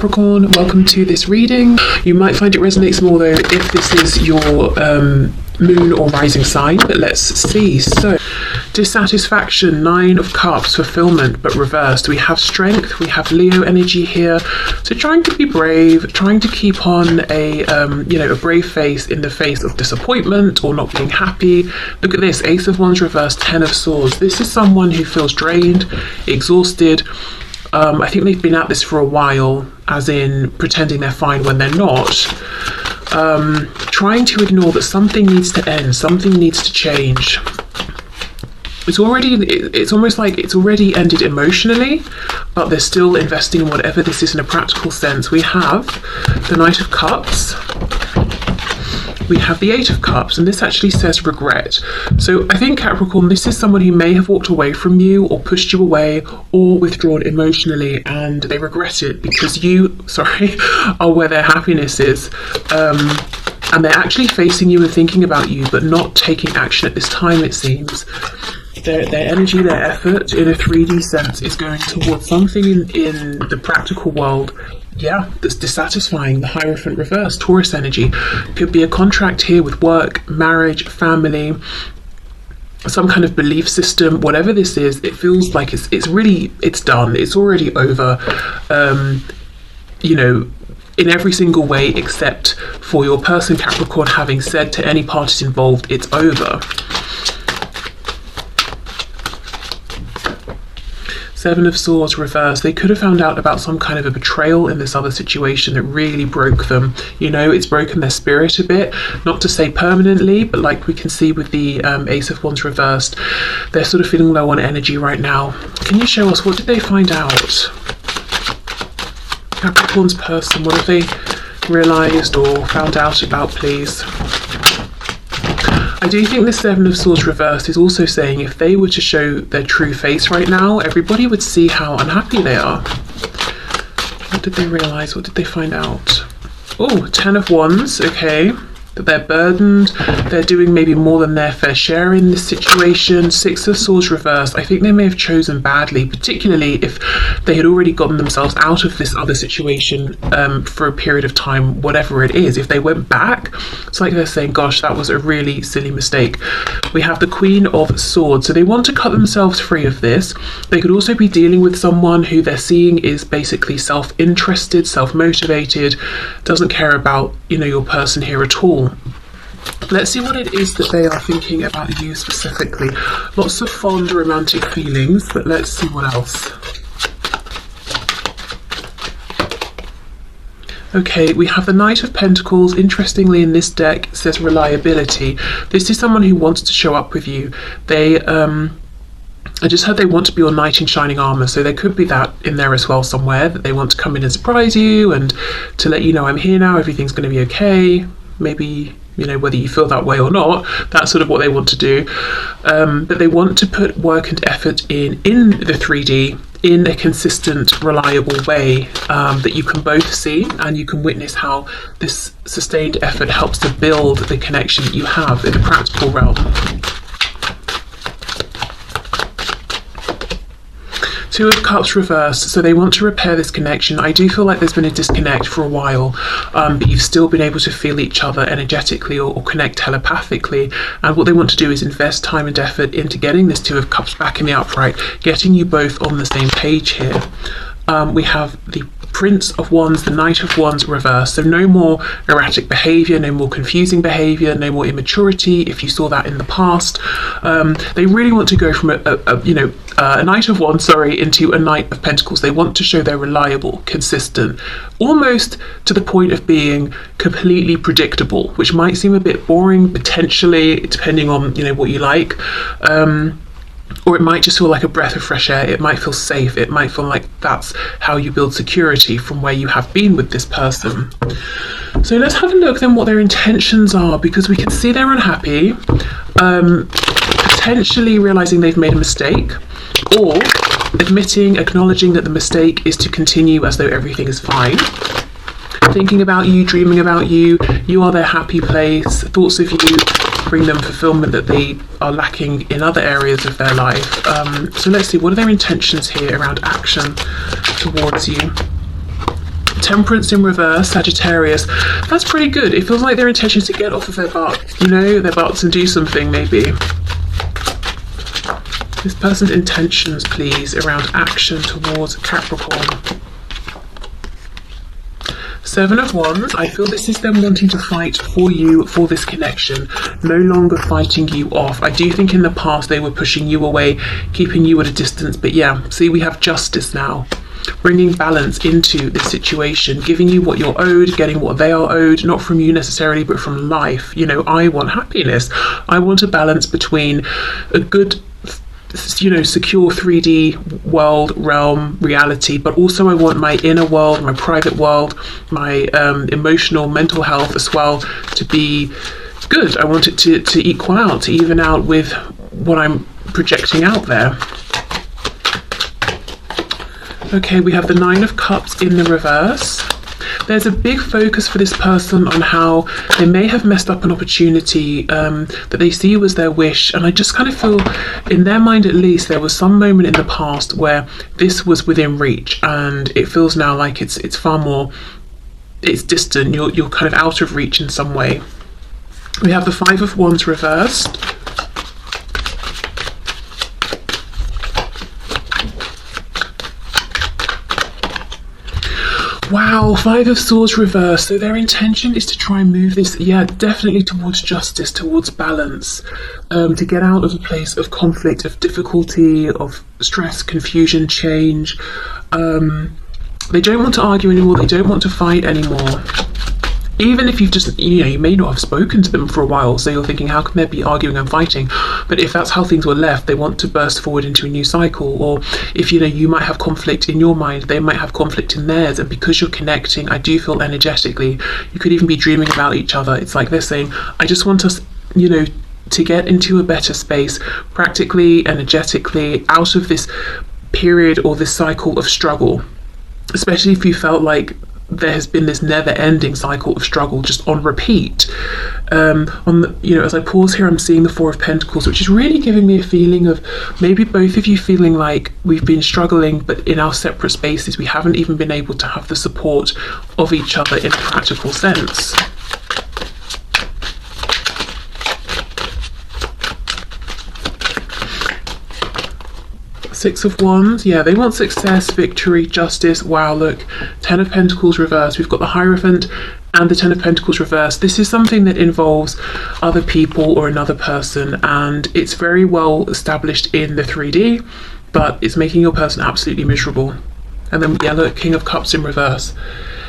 Capricorn, welcome to this reading. You might find it resonates more though if this is your moon or rising sign, but let's see. So, dissatisfaction, 9 of Cups, fulfillment, but reversed. We have strength, we have Leo energy here. So trying to be brave, trying to keep on a brave face in the face of disappointment or not being happy. Look at this, Ace of Wands reversed, 10 of Swords. This is someone who feels drained, exhausted. I think they've been at this for a while, as in pretending they're fine when they're not. Trying to ignore that something needs to end, something needs to change. It's almost like it's already ended emotionally, but they're still investing in whatever this is in a practical sense. We have the Knight of Cups. We have the 8 of Cups, and this actually says regret. So I think, Capricorn, this is someone who may have walked away from you or pushed you away or withdrawn emotionally, and they regret it because you, are where their happiness is. And they're actually facing you and thinking about you, but not taking action at this time, it seems. Their energy, their effort in a 3D sense is going towards something in the practical world, that's dissatisfying. The Hierophant reverse, Taurus energy. Could be a contract here with work, marriage, family, some kind of belief system, whatever this is. It feels like it's done, it's already over, in every single way except for your person, Capricorn, having said to any parties involved, it's over. 7 of Swords reversed. They could have found out about some kind of a betrayal in this other situation that really broke them. It's broken their spirit a bit, not to say permanently, but like we can see with the Ace of Wands reversed, they're sort of feeling low on energy right now. Can you show us, what did they find out? Capricorn's person, what have they realised or found out about, please? I do think the 7 of Swords reversed is also saying if they were to show their true face right now, everybody would see how unhappy they are. What did they realise? What did they find out? Oh, 10 of Wands, okay. That they're burdened, they're doing maybe more than their fair share in this situation. 6 of Swords reversed. I think they may have chosen badly, particularly if they had already gotten themselves out of this other situation for a period of time, whatever it is. If they went back, it's like they're saying, gosh, that was a really silly mistake. We have the Queen of Swords. So they want to cut themselves free of this. They could also be dealing with someone who they're seeing is basically self-interested, self-motivated, doesn't care about, your person here at all. Let's see what it is that they are thinking about you specifically. Lots of fond romantic feelings, but let's see what else. Okay, we have the Knight of Pentacles. Interestingly, in this deck, it says reliability. This is someone who wants to show up with you. I just heard they want to be your knight in shining armour, so there could be that in there as well somewhere, that they want to come in and surprise you and to let you know, I'm here now, everything's going to be okay. Maybe, whether you feel that way or not, that's sort of what they want to do. But they want to put work and effort in the 3D in a consistent, reliable way that you can both see, and you can witness how this sustained effort helps to build the connection that you have in the practical realm. 2 of Cups reversed, so they want to repair this connection. I do feel like there's been a disconnect for a while, but you've still been able to feel each other energetically or connect telepathically, and what they want to do is invest time and effort into getting this 2 of Cups back in the upright, getting you both on the same page here. We have the Prince of Wands, the Knight of Wands reversed, so no more erratic behaviour, no more confusing behaviour, no more immaturity if you saw that in the past. They really want to go from a Knight of Wands, into a Knight of Pentacles. They want to show they're reliable, consistent, almost to the point of being completely predictable, which might seem a bit boring potentially, depending on what you like. Or it might just feel like a breath of fresh air. It might feel safe. It might feel like that's how you build security from where you have been with this person. So let's have a look then what their intentions are, because we can see they're unhappy, potentially realizing they've made a mistake, or acknowledging that the mistake is to continue as though everything is fine. Thinking about you, dreaming about you, you are their happy place, thoughts of you bring them fulfillment that they are lacking in other areas of their life. So let's see, what are their intentions here around action towards you? Temperance in reverse, Sagittarius. That's pretty good. It feels like their intention is to get off of their butt, you know, their butts, and do something maybe. This person's intentions, please, around action towards Capricorn. Seven of Wands. I feel this is them wanting to fight for you, for this connection, no longer fighting you off. I do think in the past they were pushing you away, keeping you at a distance, but yeah, see, we have justice now, bringing balance into this situation, giving you what you're owed, getting what they are owed, not from you necessarily, but from life. You know, I want happiness. I want a balance between a good, you know, secure 3D world, realm, reality, but also I want my inner world, my private world, my emotional, mental health as well to be good. I want it to equal out, to even out with what I'm projecting out there. Okay, we have the Nine of Cups in the reverse. There's a big focus for this person on how they may have messed up an opportunity that they see as their wish, and I just kind of feel, in their mind at least, there was some moment in the past where this was within reach, and it feels now like it's far more, it's distant. You're kind of out of reach in some way. We have the Five of Wands reversed. Wow, Five of Swords reversed. So their intention is to try and move this, yeah, definitely towards justice, towards balance, to get out of a place of conflict, of difficulty, of stress, confusion, change. They don't want to argue anymore. They don't want to fight anymore. Even if you've just, you know, you may not have spoken to them for a while, so you're thinking, how can they be arguing and fighting? But if that's how things were left, they want to burst forward into a new cycle. Or if, you know, you might have conflict in your mind, they might have conflict in theirs, and because you're connecting, I do feel energetically, you could even be dreaming about each other. It's like they're saying, I just want us, you know, to get into a better space, practically, energetically, out of this period or this cycle of struggle, especially if you felt like there has been this never-ending cycle of struggle just on repeat. You know, as I pause here, I'm seeing the Four of Pentacles, which is really giving me a feeling of maybe both of you feeling like we've been struggling, but in our separate spaces, we haven't even been able to have the support of each other in a practical sense. Six of Wands, yeah, they want success, victory, justice. Wow, look, Ten of Pentacles reversed. We've got the Hierophant and the Ten of Pentacles reversed. This is something that involves other people or another person, and it's very well established in the 3D, but it's making your person absolutely miserable. And then, yeah, look, King of Cups in reverse.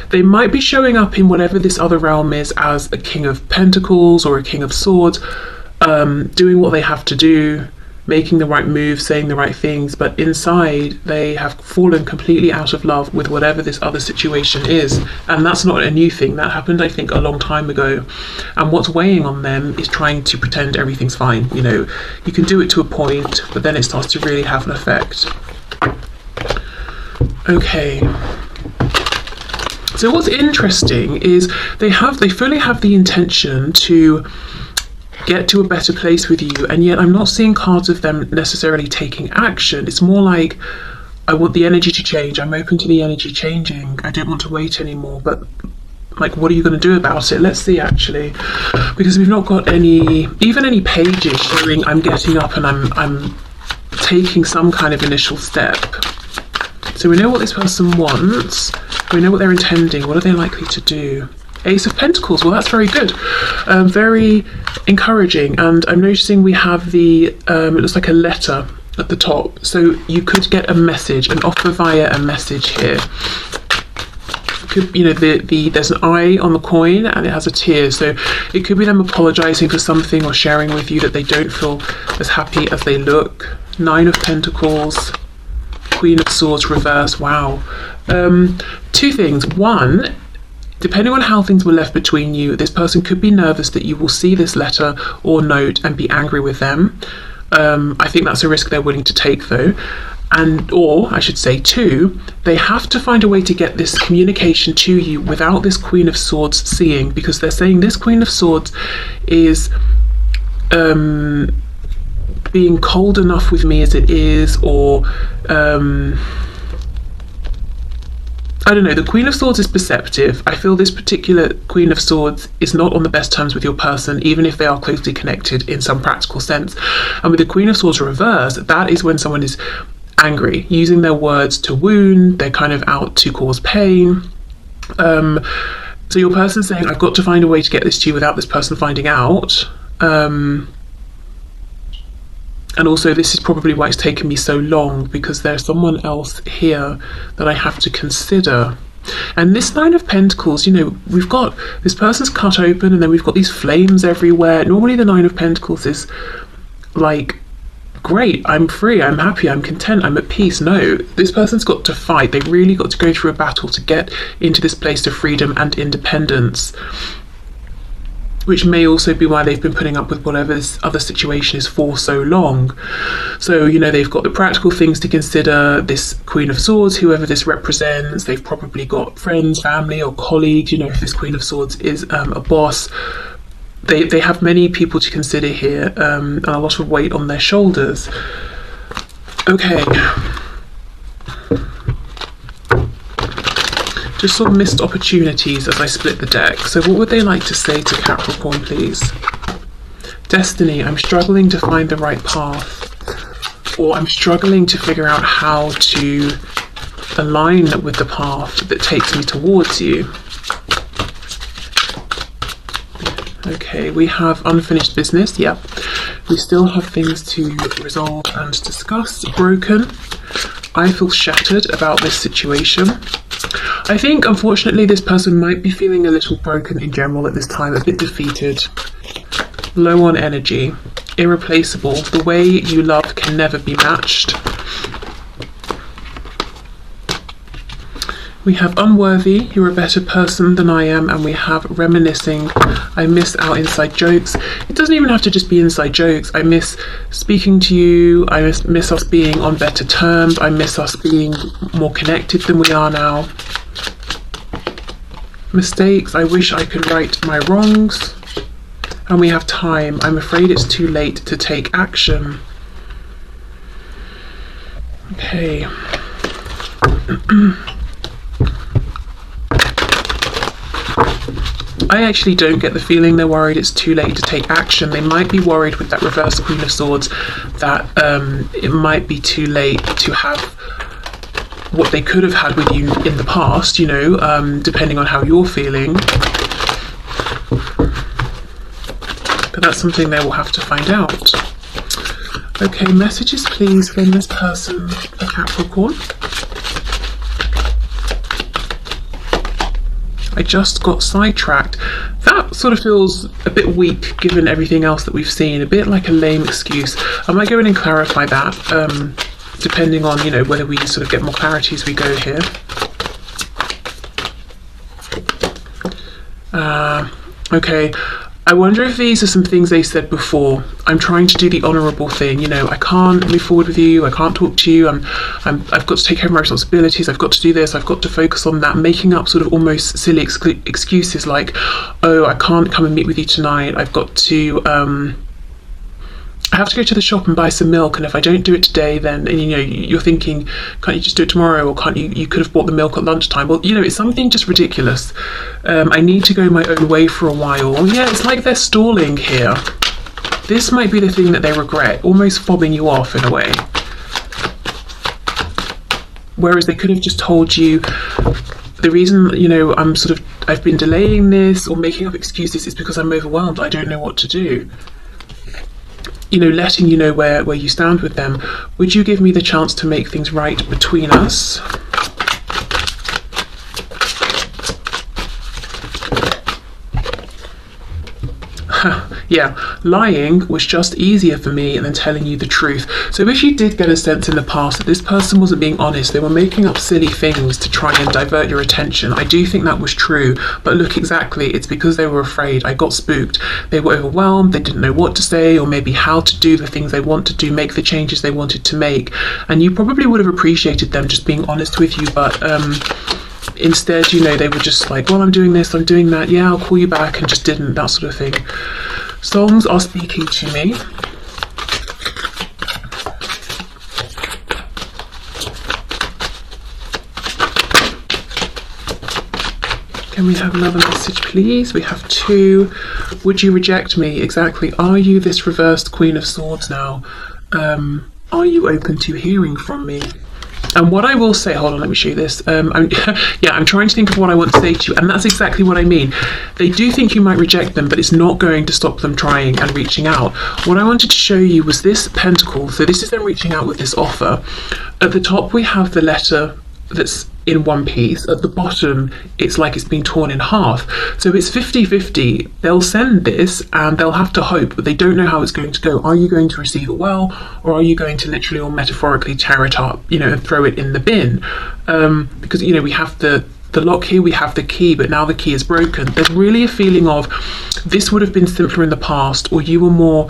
They might be showing up in whatever this other realm is as a King of Pentacles or a King of Swords, doing what they have to do, making the right moves, saying the right things, but inside they have fallen completely out of love with whatever this other situation is. And that's not a new thing. That happened, I think, a long time ago. And what's weighing on them is trying to pretend everything's fine. You know, you can do it to a point, but then it starts to really have an effect. Okay. So what's interesting is they fully have the intention to get to a better place with you, and yet I'm not seeing cards of them necessarily taking action. It's more like, I want the energy to change, I'm open to the energy changing, I don't want to wait anymore, but like, what are you going to do about it? Let's see, actually, because we've not got any pages showing I'm getting up and I'm taking some kind of initial step. So we know what this person wants, we know what they're intending, what are they likely to do? Ace of Pentacles, well, that's very good, very encouraging. And I'm noticing we have the it looks like a letter at the top, so you could get a message, an offer via a message here. Could, you know, there's an eye on the coin and it has a tear, so it could be them apologizing for something or sharing with you that they don't feel as happy as they look. Nine of Pentacles, Queen of Swords reverse. Wow. Two things. One, depending on how things were left between you, this person could be nervous that you will see this letter or note and be angry with them. I think that's a risk they're willing to take, though. Or I should say, two, they have to find a way to get this communication to you without this Queen of Swords seeing, because they're saying this Queen of Swords is being cold enough with me as it is, or I don't know, the Queen of Swords is perceptive. I feel this particular Queen of Swords is not on the best terms with your person, even if they are closely connected in some practical sense. And with the Queen of Swords reversed, that is when someone is angry, using their words to wound, they're kind of out to cause pain. So your person's saying, I've got to find a way to get this to you without this person finding out. And also this is probably why it's taken me so long, because there's someone else here that I have to consider. And this Nine of Pentacles, you know, we've got this person's cut open and then we've got these flames everywhere. Normally the Nine of Pentacles is like, great, I'm free, I'm happy, I'm content, I'm at peace. No, this person's got to fight. They really got to go through a battle to get into this place of freedom and independence, which may also be why they've been putting up with whatever this other situation is for so long. So, you know, they've got the practical things to consider, this Queen of Swords, whoever this represents. They've probably got friends, family or colleagues. You know, if this Queen of Swords is a boss, they have many people to consider here, and a lot of weight on their shoulders. Okay. Just saw missed opportunities as I split the deck. So what would they like to say to Capricorn, please? Destiny, I'm struggling to find the right path, or I'm struggling to figure out how to align with the path that takes me towards you. Okay, we have unfinished business. Yep. We still have things to resolve and discuss. Broken. I feel shattered about this situation. I think, unfortunately, this person might be feeling a little broken in general at this time, a bit defeated, low on energy, irreplaceable. The way you love can never be matched. We have unworthy, you're a better person than I am, and we have reminiscing, I miss our inside jokes. It doesn't even have to just be inside jokes. I miss speaking to you, I miss us being on better terms, I miss us being more connected than we are now. Mistakes, I wish I could right my wrongs. And we have time, I'm afraid it's too late to take action. Okay. I actually don't get the feeling they're worried it's too late to take action. They might be worried with that reverse Queen of Swords that it might be too late to have what they could have had with you in the past, you know, depending on how you're feeling. But that's something they will have to find out. Okay, messages please from this person, a Capricorn. I just got sidetracked. That sort of feels a bit weak given everything else that we've seen, a bit like a lame excuse. I might go in and clarify that, depending on, you know, whether we sort of get more clarity as we go here. Okay, I wonder if these are some things they said before. I'm trying to do the honourable thing, you know, I can't move forward with you, I can't talk to you, I've got to take care of my responsibilities, I've got to do this, I've got to focus on that, making up sort of almost silly excuses like, oh, I can't come and meet with you tonight, I've got to, I have to go to the shop and buy some milk, and if I don't do it today, then, and, you know, you're thinking, can't you just do it tomorrow, or can't you could have bought the milk at lunchtime. Well, you know, it's something just ridiculous. I need to go my own way for a while. Well, yeah, it's like they're stalling here. This might be the thing that they regret, almost fobbing you off in a way. Whereas they could have just told you, the reason, you know, I've been delaying this or making up excuses is because I'm overwhelmed, I don't know what to do. You know, letting you know where you stand with them. Would you give me the chance to make things right between us? Yeah, lying was just easier for me than telling you the truth. So if you did get a sense in the past that this person wasn't being honest, they were making up silly things to try and divert your attention, I do think that was true. But look, exactly, it's because they were afraid. I got spooked. They were overwhelmed, they didn't know what to say or maybe how to do the things they want to do, make the changes they wanted to make. And you probably would have appreciated them just being honest with you, but instead, you know, they were just like, well, I'm doing this, I'm doing that, yeah, I'll call you back, and just didn't, that sort of thing. Songs are speaking to me. Can we have another message, please? We have 2. Would you reject me? Exactly. Are you this reversed Queen of Swords now? Are you open to hearing from me? And what I will say, hold on, let me show you this. I'm trying to think of what I want to say to you, and that's exactly what I mean. They do think you might reject them, but it's not going to stop them trying and reaching out. What I wanted to show you was this pentacle. So this is them reaching out with this offer. At the top, we have the letter that's in one piece. At the bottom, it's like it's been torn in half. So it's 50-50. They'll send this and they'll have to hope, but they don't know how it's going to go. Are you going to receive it well, or are you going to literally or metaphorically tear it up, and throw it in the bin? Because, we have the lock here, we have the key, but now the key is broken. There's really a feeling of this would have been simpler in the past, or you were more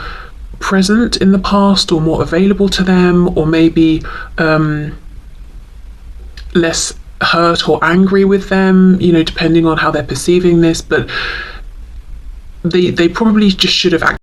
present in the past, or more available to them, or maybe less hurt or angry with them, depending on how they're perceiving this. But they probably just should have